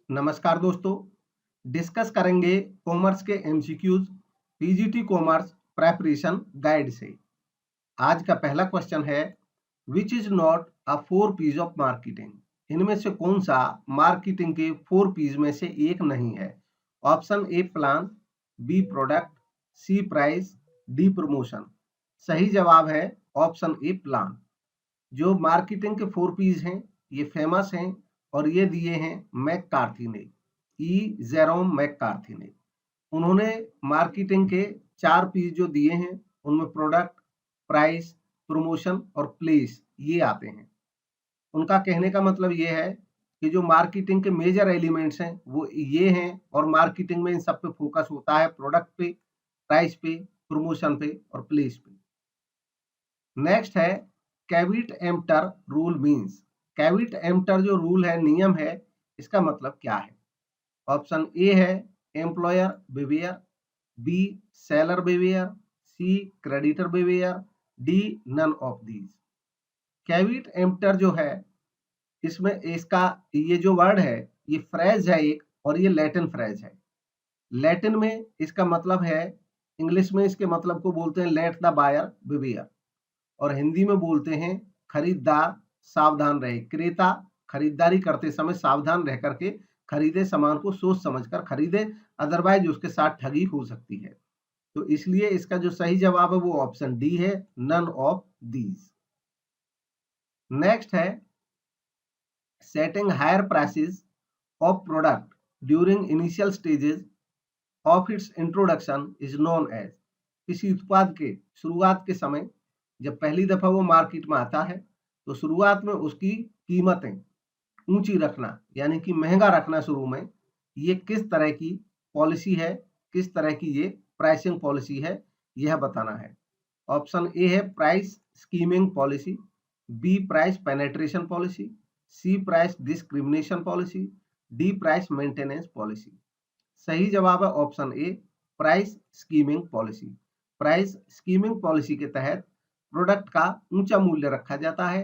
नमस्कार दोस्तों, डिस्कस करेंगे कॉमर्स के MCQs PGT commerce preparation guide से। आज का पहला क्वेश्चन है, which is not a 4 P's of marketing. इनमें से कौन सा मार्केटिंग के 4 P's में से एक नहीं है? Option A plan, B product, C price, D promotion. सही जवाब है ऑप्शन ए प्लान। जो मार्केटिंग के 4 P's हैं ये फेमस हैं और ये दिए हैं मैककार्थी ने, जेरोम मैककार्थी ने। उन्होंने मार्केटिंग के 4 P's जो दिए हैं उनमें प्रोडक्ट, प्राइस, प्रमोशन और प्लेस ये आते हैं। उनका कहने का मतलब ये है कि जो मार्केटिंग के मेजर एलिमेंट्स हैं वो ये हैं और मार्केटिंग में इन सब पे फोकस होता है, प्रोडक्ट पे, प्राइस पे, प्रमोशन पे और प्लेस पे। नेक्स्ट है cavity emptor rule means. Cavity emptor जो रूल है, नियम है, इसका मतलब क्या है? ऑप्शन ए है employer behaviour, B seller behaviour, C creditor behaviour, D none of these. Caveat emptor जो है इसमें इसका ये जो वर्ड है ये फ्रेज है एक, और ये लैटिन फ्रेज है। लैटिन में इसका मतलब है, इंग्लिश में इसके मतलब को बोलते हैं लेट द बायर बिहेवियर, और हिंदी में बोलते हैं खरीदार सावधान रहे। क्रेता खरीदारी करते समय सावधान रह करके खरीदे, सामान को सोच समझकर खरीदे, अदरवाइज उसके साथ ठगी हो सकती है। तो इसलिए इसका जो सही जवाब है वो ऑप्शन डी है, नन ऑफ दीज। नेक्स्ट है setting higher prices of product during initial stages of its introduction is known as. किसी उत्पाद के शुरुआत के समय जब पहली दफा वो मार्केट में आता है तो शुरुआत में उसकी कीमतें ऊंची रखना यानी कि महंगा रखना शुरू में, ये किस तरह की पॉलिसी है, किस तरह की ये प्राइसिंग पॉलिसी है, यह बताना है। ऑप्शन ए है price skimming policy, B price penetration policy, C price discrimination policy, D price maintenance policy. सही जवाब है option A price skimming policy. Price skimming policy के तहत प्रोडक्ट का ऊंचा मूल्य रखा जाता है।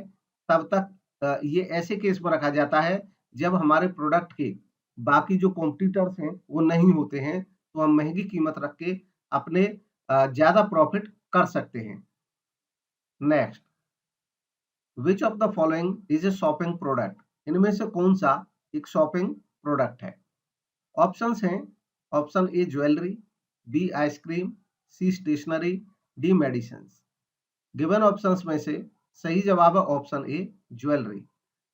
तब तक ये ऐसे केस में रखा जाता है जब हमारे प्रोडक्ट के बाकी जो कॉम्पिटिटर्स हैं वो नहीं होते हैं, तो हम महंगी कीमत रख के अपने ज्यादा प्रॉफिट कर सकते हैं। Next, which of the following is a shopping product. इनमें से कौन सा एक शॉपिंग प्रोडक्ट है? ऑप्शंस हैं, option A jewellery, B ice cream, C stationery, D medicine. Given options में से सही जवाब है ऑप्शन ए ज्वेलरी।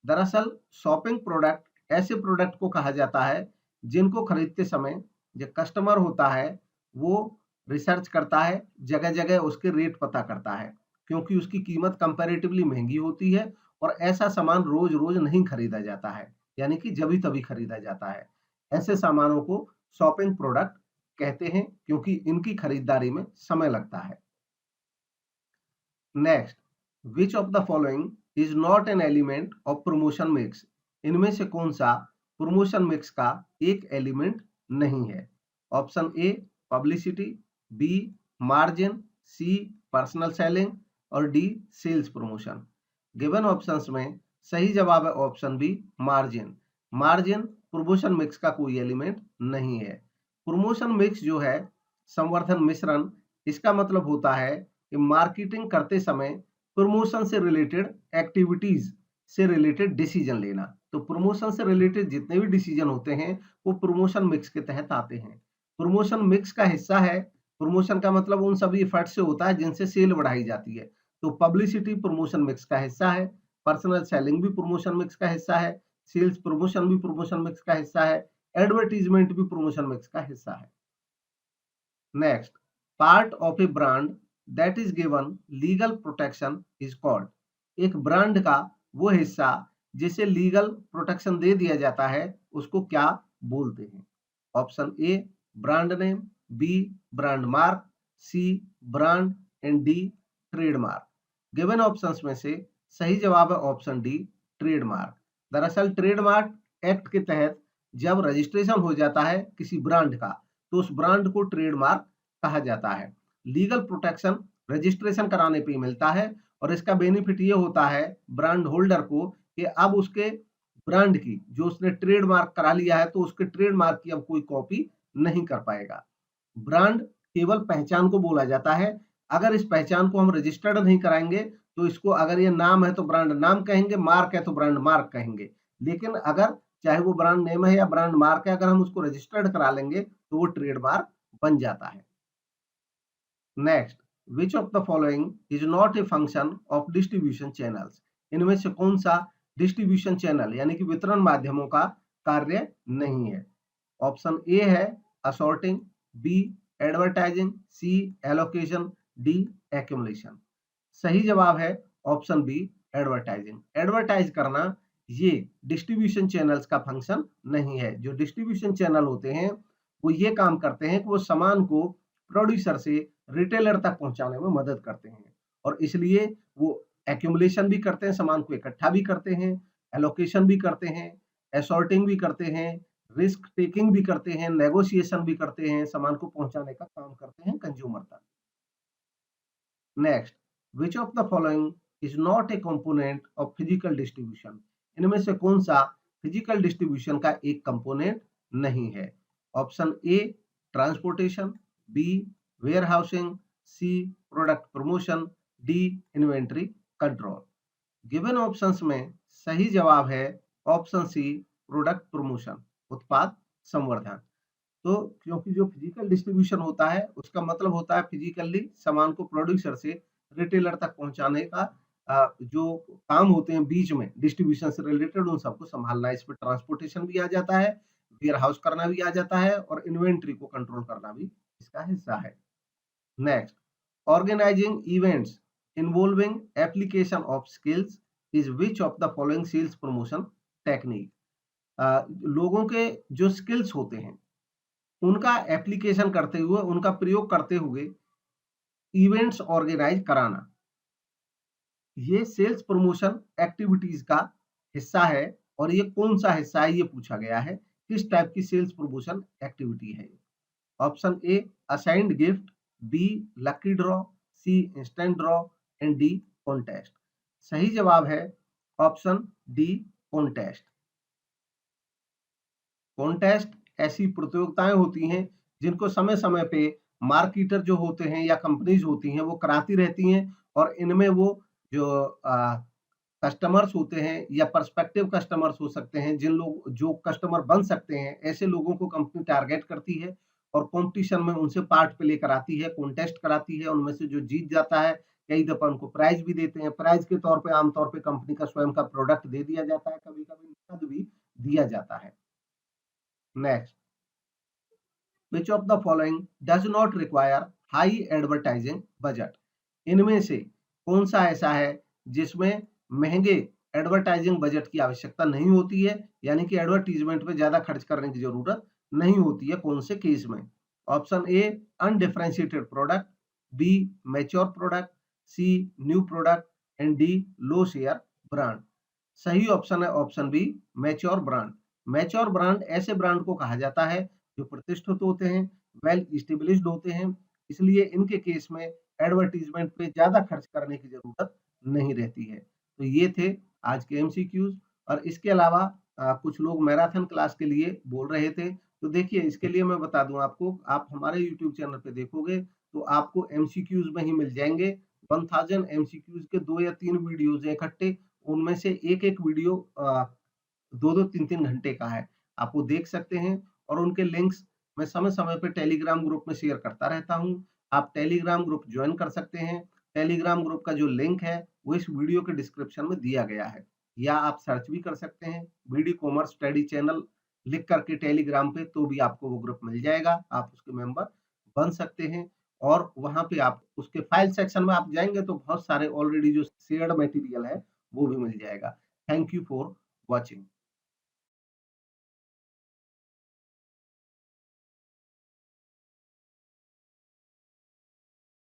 दरअसल शॉपिंग प्रोडक्ट ऐसे प्रोडक्ट को कहा जाता है जिनको खरीदते समय जो कस्टमर होता है वो रिसर्च करता है, जगह जगह उसके रेट पता करता है, क्योंकि उसकी कीमत कंपैरेटिवली महंगी होती है और ऐसा सामान रोज रोज नहीं खरीदा जाता है, यानी कि जभी तभी खरीदा जाता है। ऐसे सामानों को शॉपिंग प्रोडक्ट कहते हैं क्योंकि इनकी खरीदारी में समय लगता है। Next, which of the following is not an element of promotion mix. इनमें से कौन सा प्रमोशन मिक्स का एक एलिमेंट नहीं है? Option A publicity, B margin, C personal selling और D sales promotion. Given options में सही जवाब है option B margin. Margin promotion mix का कोई एलिमेंट नहीं है। प्रमोशन मिक्स जो है संवर्धन मिश्रण, इसका मतलब होता है कि मार्केटिंग करते समय प्रमोशन से रिलेटेड एक्टिविटीज से रिलेटेड डिसीजन लेना। तो प्रमोशन से रिलेटेड जितने भी डिसीजन होते हैं वो प्रमोशन मिक्स के तहत आते हैं। प्रमोशन मिक्स का हिस्सा है, प्रमोशन का मतलब उन सभी एफर्ट से होता है जिनसे सेल बढ़ाई जाती है। तो पब्लिसिटी प्रमोशन मिक्स का हिस्सा है, पर्सनल सेलिंग भी प्रमोशन मिक्स का हिस्सा है, सेल्स प्रमोशन भी प्रमोशन मिक्स का हिस्सा है, एडवर्टीजमेंट भी प्रमोशन मिक्स का हिस्सा है। Next, part of A brand that is given legal protection is called. एक ब्रांड का वो हिस्सा जिसे लीगल प्रोटेक्शन दे दिया जाता है उसको क्या बोलते हैं? Option A brand name, B brand mark, C brand and D trademark. Given options में से सही जवाब है ऑप्शन डी ट्रेडमार्क। दरअसल ट्रेडमार्क एक्ट के तहत जब रजिस्ट्रेशन हो जाता है किसी ब्रांड का तो उस ब्रांड को ट्रेडमार्क कहा जाता है। लीगल प्रोटेक्शन रजिस्ट्रेशन कराने पे मिलता है और इसका बेनिफिट ये होता है ब्रांड होल्डर को कि अब उसके ब्रांड की, जो उसने ट्रेडमार्क करा लिया है तो उसके ट्रेडमार्क की अब कोई कॉपी नहीं कर पाएगा। ब्रांड केवल पहचान को बोला जाता है। अगर इस पहचान को हम रजिस्टर्ड नहीं कराएंगे तो इसको, अगर ये नाम है तो ब्रांड नाम कहेंगे, मार्क है तो ब्रांड मार्क कहेंगे। लेकिन अगर चाहे वो ब्रांड नेम है या ब्रांड मार्क है, अगर हम उसको रजिस्टर्ड करा लेंगे तो वो ट्रेडमार्क बन जाता है। Next, which of the following is not a function of distribution channels? इनमें से कौन सा डिस्ट्रीब्यूशन चैनल यानी कि वितरण माध्यमों का कार्य नहीं है? ऑप्शन ए है असॉर्टिंग, बी एडवर्टाइजिंग, सी एलोकेशन, डी एक्यूमुलेशन। सही जवाब है ऑप्शन बी एडवर्टाइजिंग। एडवर्टाइज करना ये डिस्ट्रीब्यूशन चैनल्स का फंक्शन नहीं है। जो डिस्ट्रीब्यूशन चैनल होते हैं वो ये काम करते हैं कि वो सामान को प्रोड्यूसर से रिटेलर तक पहुंचाने में मदद करते हैं, और इसलिए वो एक्यूमुलेशन भी करते हैं, सामान को इकट्ठा भी करते हैं, एलोकेशन भी करते हैं, असॉर्टिंग भी करते हैं, रिस्क टेकिंग भी करते हैं, नेगोशिएशन भी करते हैं, सामान को पहुंचाने का काम करते हैं कंज्यूमर तक। Next, which of the following is not a component of physical distribution? इनमें से कौन सा फिजिकल डिस्ट्रीब्यूशन का एक कंपोनेंट नहीं है? Option A transportation, B warehousing, C product promotion, D inventory control. Given options में सही जवाब है ऑप्शन सी प्रोडक्ट प्रमोशन, उत्पाद संवर्धन। तो क्योंकि जो फिजिकल डिस्ट्रीब्यूशन होता है उसका मतलब होता है फिजिकली सामान को प्रोड्यूसर से रिटेलर तक पहुंचाने का जो काम होते हैं बीच में डिस्ट्रीब्यूशन से रिलेटेड उन सबको संभालना है। इस पर ट्रांसपोर्टेशन भी आ जाता है, वेयर हाउस करना भी आ जाता है, और इन्वेंट्री को कंट्रोल करना भी इसका हिस्सा है। Next, organising events involving application of skills is which of the following sales promotion technique? लोगों के जो स्किल्स होते हैं उनका एप्लीकेशन करते हुए, उनका प्रयोग करते हुए इवेंट्स ऑर्गेनाइज कराना, ये सेल्स प्रमोशन एक्टिविटीज का हिस्सा है। और ये कौन सा हिस्सा है ये पूछा गया है, किस टाइप की सेल्स प्रमोशन एक्टिविटी है? Option A assigned gift, B lucky draw, C instant draw, and D contest. सही जवाब है ऑप्शन डी कॉन्टेस्ट। कॉन्टेस्ट ऐसी प्रतियोगिताएं होती हैं जिनको समय समय पे मार्केटर जो होते हैं या कंपनीज होती हैं वो कराती रहती हैं, और इनमें वो जो कस्टमर्स होते हैं या पर्सपेक्टिव कस्टमर्स हो सकते हैं, जिन लोग जो कस्टमर बन सकते हैं, ऐसे लोगों को कंपनी टारगेट करती है और कंपटीशन में उनसे पार्ट प्ले कराती है, कॉन्टेस्ट कराती है। उनमें से जो जीत जाता है कई दफा उनको प्राइज भी देते हैं। प्राइज के तौर पे आमतौर पे कंपनी का स्वयं का प्रोडक्ट दे दिया जाता है, कभी कभी नकद भी दिया जाता है। Next, which of the following does not require high advertising budget? इनमें से कौन सा ऐसा है जिसमें महंगे एडवर्टाइजिंग बजट की आवश्यकता नहीं होती है, यानी कि एडवर्टीजमेंट पे ज्यादा खर्च करने की जरूरत नहीं होती है? कौन से केस में? Option A undifferentiated product, B mature product, C new product, and D low share brand. सही ऑप्शन है option B mature brand. Mature brand ऐसे ब्रांड को कहा जाता है जो प्रतिष्ठित होते हैं, वेल इस्टेब्लिश्ड होते हैं, इसलिए इनके केस में एडवर्टीजमेंट पे ज्यादा खर्च करने की जरूरत नहीं रहती है। तो ये थे आज के एमसीक्यूज। और इसके अलावा कुछ लोग मैराथन क्लास के लिए बोल रहे थे, तो देखिए इसके लिए मैं बता दूं आपको, आप हमारे यूट्यूब चैनल पे देखोगे तो आपको एमसीक्यूज में ही मिल जाएंगे 1000 एमसीक्यूज के 2 या 3 वीडियोज इकट्ठे। उनमें से एक एक वीडियो 2-2 3-3 घंटे का है, आप वो देख सकते हैं। और उनके लिंक्स मैं समय समय पे टेलीग्राम ग्रुप में शेयर करता रहता हूं, आप टेलीग्राम ग्रुप ज्वाइन कर सकते हैं। टेलीग्राम ग्रुप का जो लिंक है वो इस वीडियो के डिस्क्रिप्शन में दिया गया है, या आप सर्च भी कर सकते हैं बीडी कॉमर्स स्टडी चैनल लिख करके टेलीग्राम पे, तो भी आपको वो ग्रुप मिल जाएगा, आप उसके मेंबर बन सकते हैं। और वहां पे आप उसके फाइल सेक्शन में आप जाएंगे तो बहुत सारे ऑलरेडी जो शेयर्ड मटेरियल है वो भी मिल जाएगा। Thank you for watching.